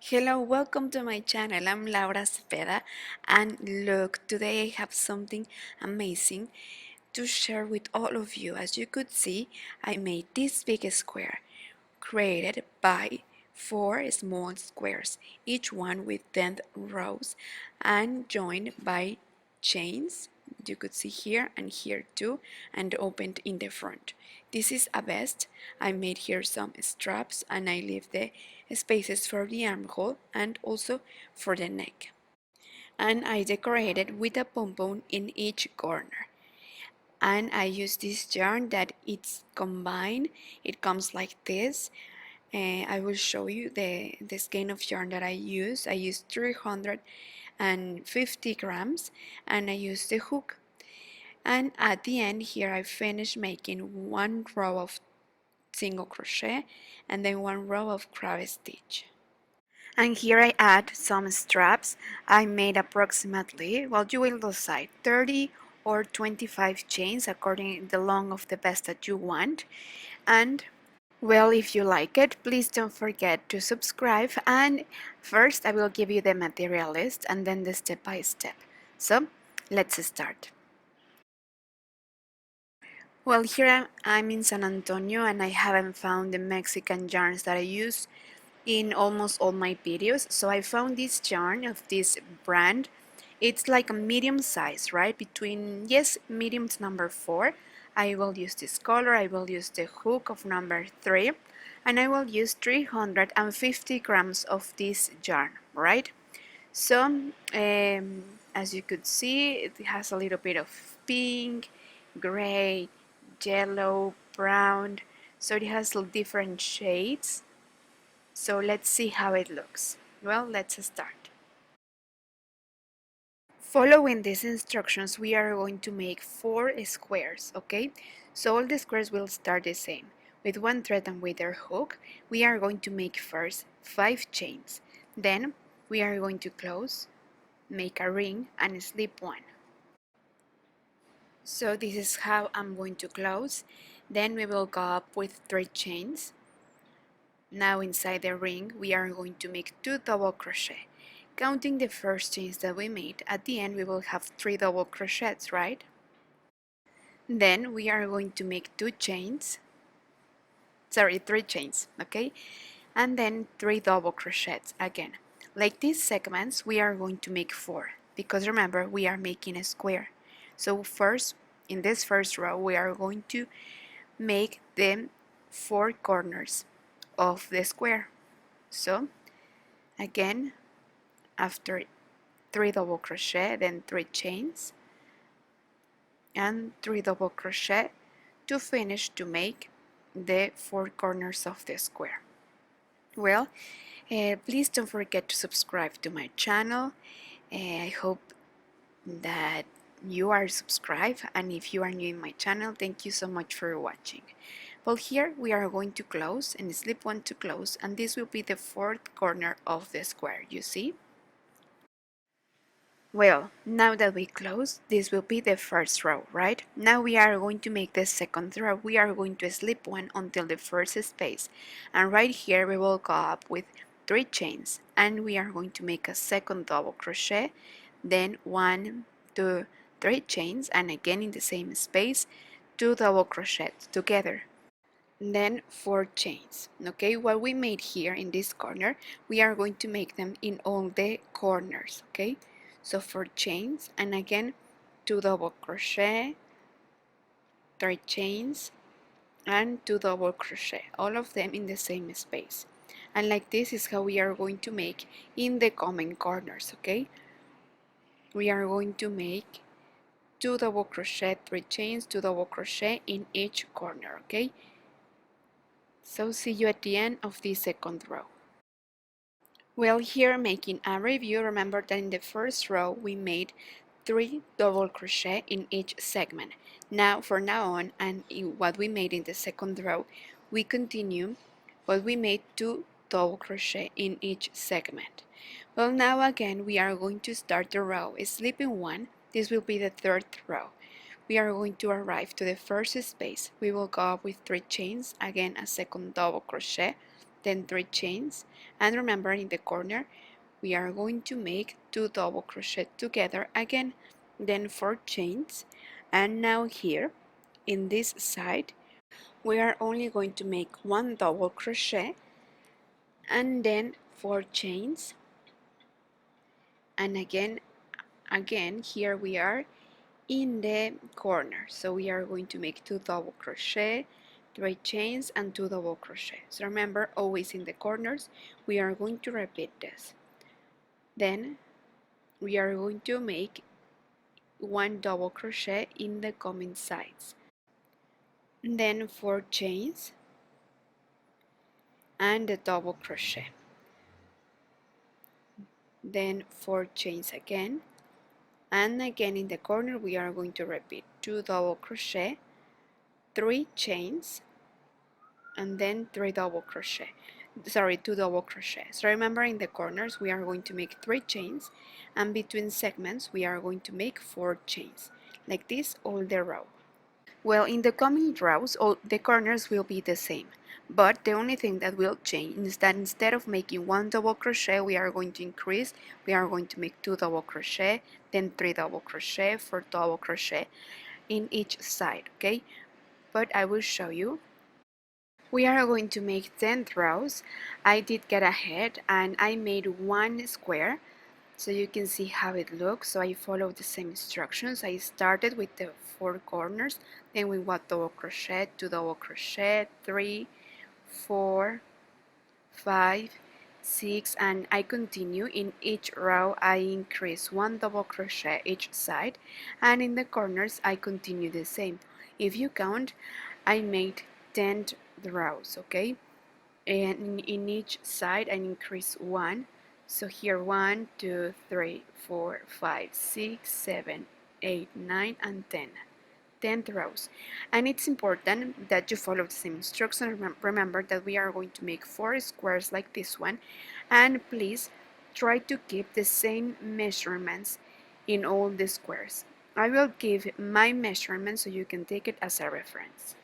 Hello, welcome to my channel. I'm Laura Cepeda, and look, today I have something amazing to share with all of you. As you could see, I made this big square created by 4 small squares, each one with 10 rows and joined by chains. You could see here and here too, and opened in the front. This is a vest. I made here some straps and I leave the spaces for the armhole and also for the neck. And I decorated with a pom-pom in each corner. And I use this yarn that it's combined. It comes like this. I will show you the skein of yarn that I use. I use 350 grams and I use the hook. And at the end here I finished making one row of single crochet and then one row of crochet stitch. And here I add some straps. I made approximately, well, you will decide, 30 or 25 chains according to the length of the vest that you want. And well, if you like it, please don't forget to subscribe, and first I will give you the material list and then the step by step. So let's start. Well, here I'm in San Antonio and I haven't found the Mexican yarns that I use in almost all my videos, so I found this yarn of this brand. It's like a medium size, right? Between, yes, medium to number 4. I will use this color, I will use the hook of number 3, and I will use 350 grams of this yarn, right? So, as you could see, it has a little bit of pink, gray, yellow, brown, so it has different shades. So let's see how it looks. Well, let's start. Following these instructions, we are going to make 4 squares, okay? So all the squares will start the same. With one thread and with our hook, we are going to make first 5 chains. Then we are going to close, make a ring, and slip one. So this is how I'm going to close. Then we will go up with 3 chains. Now inside the ring, we are going to make 2 double crochet. Counting the first chains that we made, at the end we will have 3 double crochets, right? Then we are going to make 3 chains, okay? And then 3 double crochets again. Like these segments, we are going to make 4, because remember, we are making a square. So first, in this first row, we are going to make the 4 corners of the square. So again, after 3 double crochet, then 3 chains and 3 double crochet to finish to make the 4 corners of the square. Well, please don't forget to subscribe to my channel. I hope that you are subscribed, and if you are new in my channel, thank you so much for watching. Well, here we are going to close and slip one to close, and this will be the 4th corner of the square, you see? Well, now that we close, this will be the first row, right? Now we are going to make the second row. We are going to slip one until the first space, and right here we will go up with 3 chains, and we are going to make a second double crochet, then 1, 2, 3 chains, and again in the same space 2 double crochets together, then 4 chains. Okay, what we made here in this corner, we are going to make them in all the corners. Okay, so 4 chains, and again 2 double crochet, 3 chains, and 2 double crochet, all of them in the same space. And like this is how we are going to make in the coming corners. Okay, we are going to make 2 double crochet, 3 chains, 2 double crochet in each corner. Okay, so see you at the end of the second row. Well, here making a review, remember that in the first row we made 3 double crochet in each segment. Now from now on, and in what we made in the second row, we continue what we made 2 double crochet in each segment. Well, now again we are going to start the row slipping one. This will be the 3rd row. We are going to arrive to the first space. We will go up with 3 chains, again a second double crochet, then 3 chains, and remember in the corner we are going to make 2 double crochet together again, then 4 chains, and now here in this side we are only going to make 1 double crochet and then 4 chains, and again here we are in the corner, so we are going to make 2 double crochet, 3 chains and 2 double crochet. So remember, always in the corners we are going to repeat this. Then we are going to make 1 double crochet in the coming sides, then 4 chains and a double crochet, then 4 chains again, and again in the corner we are going to repeat 2 double crochet, 3 chains, and then 2 double crochet. So remember, in the corners we are going to make 3 chains, and between segments we are going to make 4 chains, like this all the row. Well, in the coming rows all the corners will be the same, but the only thing that will change is that instead of making 1 double crochet we are going to increase. We are going to make 2 double crochet, then 3 double crochet, 4 double crochet in each side, okay? But I will show you. We are going to make 10 rows. I did get ahead and I made 1 square so you can see how it looks. So I followed the same instructions. I started with the 4 corners, then we 1 double crochet, 2 double crochet, 3, 4, 5, 6, and I continue. In each row I increase 1 double crochet each side, and in the corners I continue the same. If you count, I made 10 rows, okay? And in each side I increase 1. So here 1, 2, 3, 4, 5, 6, 7, 8, 9, and 10. 10th rows, and it's important that you follow the same instructions. Remember that we are going to make 4 squares like this one, and please try to keep the same measurements in all the squares. I will give my measurements so you can take it as a reference.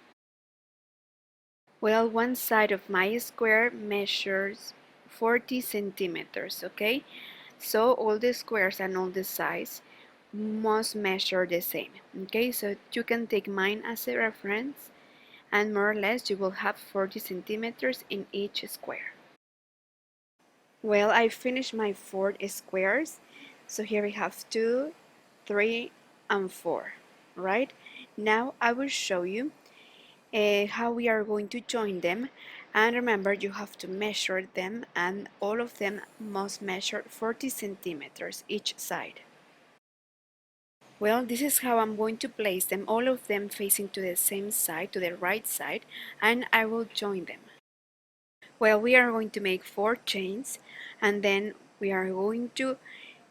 Well, one side of my square measures 40 centimeters, okay? So all the squares and all the sides must measure the same, okay? So you can take mine as a reference, and more or less you will have 40 centimeters in each square. Well, I finished my 4 squares, so here we have 2, 3, and 4, right? Now I will show you how we are going to join them, and remember you have to measure them, and all of them must measure 40 centimeters each side. Well, this is how I'm going to place them, all of them facing to the same side, to the right side, and I will join them. Well, we are going to make 4 chains, and then we are going to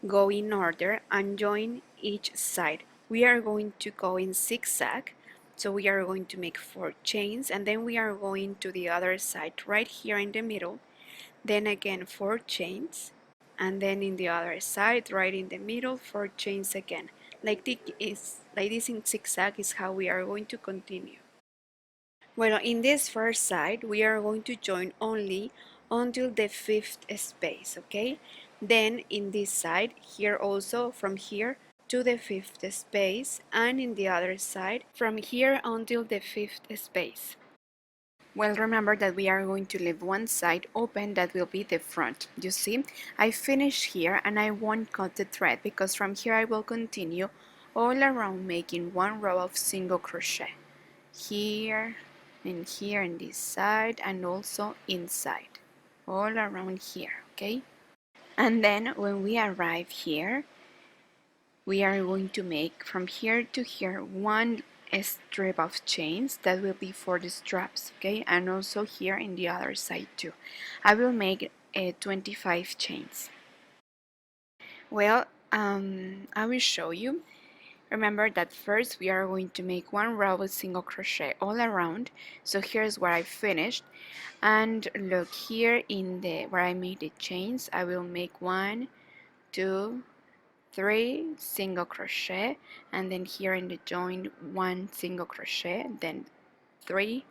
go in order and join each side. We are going to go in zigzag, so we are going to make 4 chains, and then we are going to the other side right here in the middle, then again 4 chains, and then in the other side right in the middle 4 chains again. Like this in zigzag is how we are going to continue. Well, in this first side we are going to join only until the 5th space, okay? Then in this side here also, from here to the 5th space, and in the other side from here until the 5th space. Well, remember that we are going to leave one side open, that will be the front. You see, I finish here and I won't cut the thread because from here I will continue all around making 1 row of single crochet here and here on this side, and also inside all around here, okay? And then when we arrive here we are going to make from here to here 1 strip of chains that will be for the straps, okay? And also here in the other side too. I will make 25 chains. Well, I will show you. Remember that first we are going to make 1 row of single crochet all around. So here's where I finished, and look here in the where I made the chains. I will make 1, 2, 3 single crochet, and then here in the join 1 single crochet, then 3,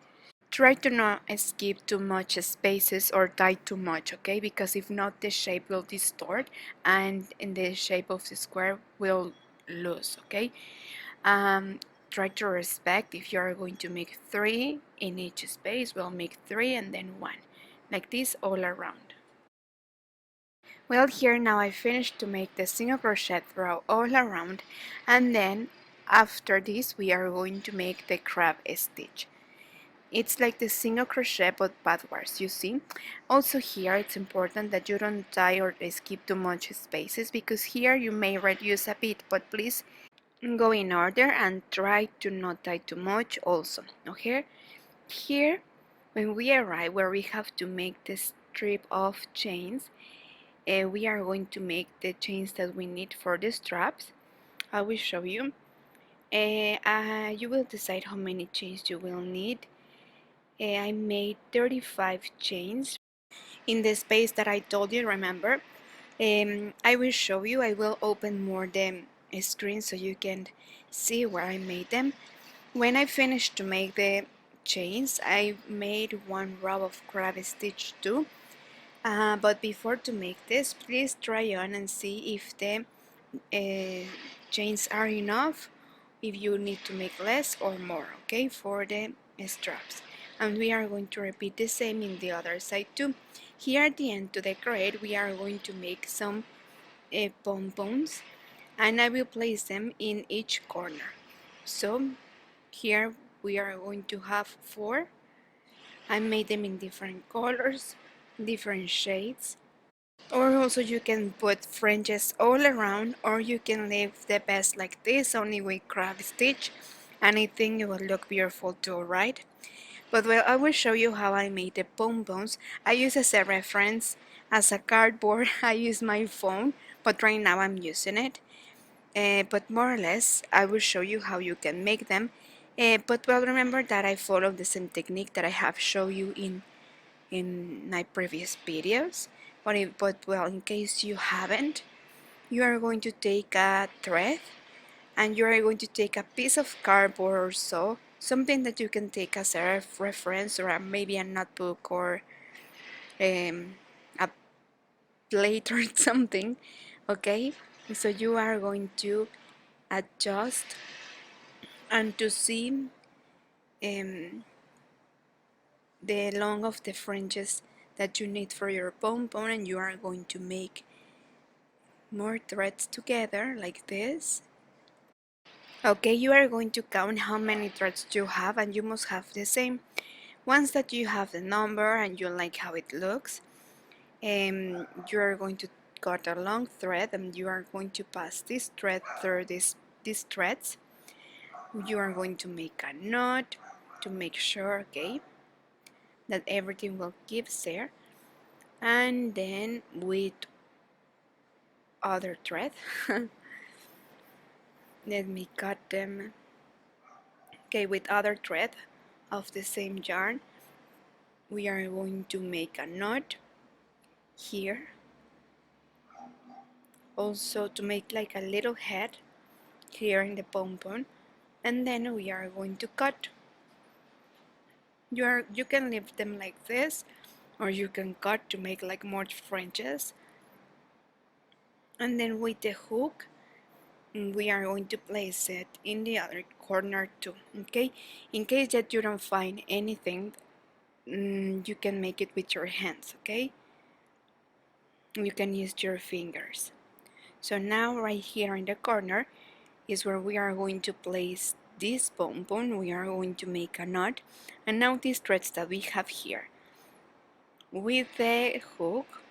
Try to not skip too much spaces or tie too much, okay? Because if not, the shape will distort and in the shape of the square will lose, okay? Um, Try to respect. If you are going to make 3 in each space, we'll make 3 and then 1, like this all around. Well, here now I finished to make the single crochet row all around, and then after this we are going to make the crab stitch. It's like the single crochet but backwards, you see. Also here it's important that you don't tie or skip too much spaces, because here you may reduce a bit, but please go in order and try to not tie too much also. Okay? Here, when we arrive where we have to make the strip of chains, we are going to make the chains that we need for the straps. I will show you. You will decide how many chains you will need. I made 35 chains in the space that I told you, remember? I will show you. I will open more the screen so you can see where I made them. When I finished to make the chains, I made one row of crab stitch too. But before to make this, please try on and see if the chains are enough, if you need to make less or more, okay, for the straps. And we are going to repeat the same in the other side too. Here at the end, to decorate, we are going to make some pompons, and I will place them in each corner. So here we are going to have 4. I made them in different colors, different shades. Or also you can put fringes all around, or you can leave the best like this, only with crab stitch, and I think it will look beautiful too, right? But well, I will show you how I made the pompons. I use as a reference, as a cardboard, I use my phone, but right now I'm using it. But more or less, I will show you how you can make them. But well, remember that I follow the same technique that I have shown you in my previous videos. But well, in case you haven't, you are going to take a thread and you are going to take a piece of cardboard or so, something that you can take as a reference, or maybe a notebook, or a plate or something, okay? So you are going to adjust and to see um, the long of the fringes that you need for your pompon, and you are going to make more threads together like this. Okay, you are going to count how many threads you have, and you must have the same. Once that you have the number and you like how it looks, you are going to cut a long thread, and you are going to pass this thread through these threads. You are going to make a knot to make sure, okay, that everything will keep there, and then with other thread, let me cut them. Okay, with other thread of the same yarn, we are going to make a knot here, also to make like a little head here in the pompon, and then we are going to cut. You can leave them like this, or you can cut to make like more fringes. And then with the hook, we are going to place it in the other corner too, okay? In case that you don't find anything, you can make it with your hands, okay? You can use your fingers. So now right here in the corner is where we are going to place this pompon. We are going to make a knot, and now these threads that we have here, with the hook,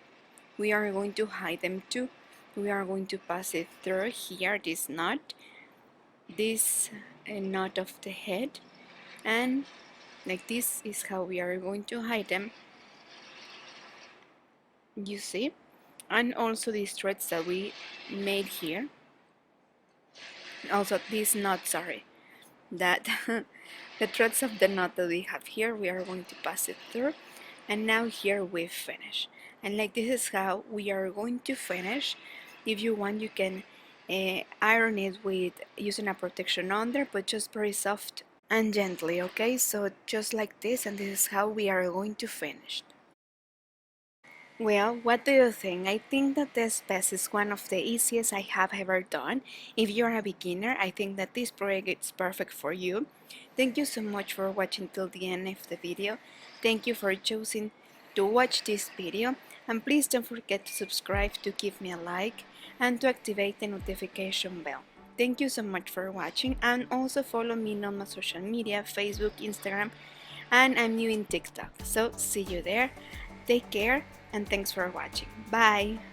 we are going to hide them too. We are going to pass it through here, this knot, this knot of the head, and like this is how we are going to hide them, you see. And also these threads that we made here, also this knot, sorry, that the threads of the knot that we have here, we are going to pass it through, and now here we finish. And like this is how we are going to finish. If you want, you can iron it with using a protection under, but just very soft and gently, okay? So just like this, and this is how we are going to finish. Well, what do you think? I think that this piece is one of the easiest I have ever done. If you're a beginner, I think that this project is perfect for you. Thank you so much for watching till the end of the video. Thank you for choosing to watch this video, and please don't forget to subscribe, to give me a like, and to activate the notification bell. Thank you so much for watching, and also follow me on my social media, Facebook, Instagram, and I'm new in TikTok. So see you there. Take care and thanks for watching. Bye!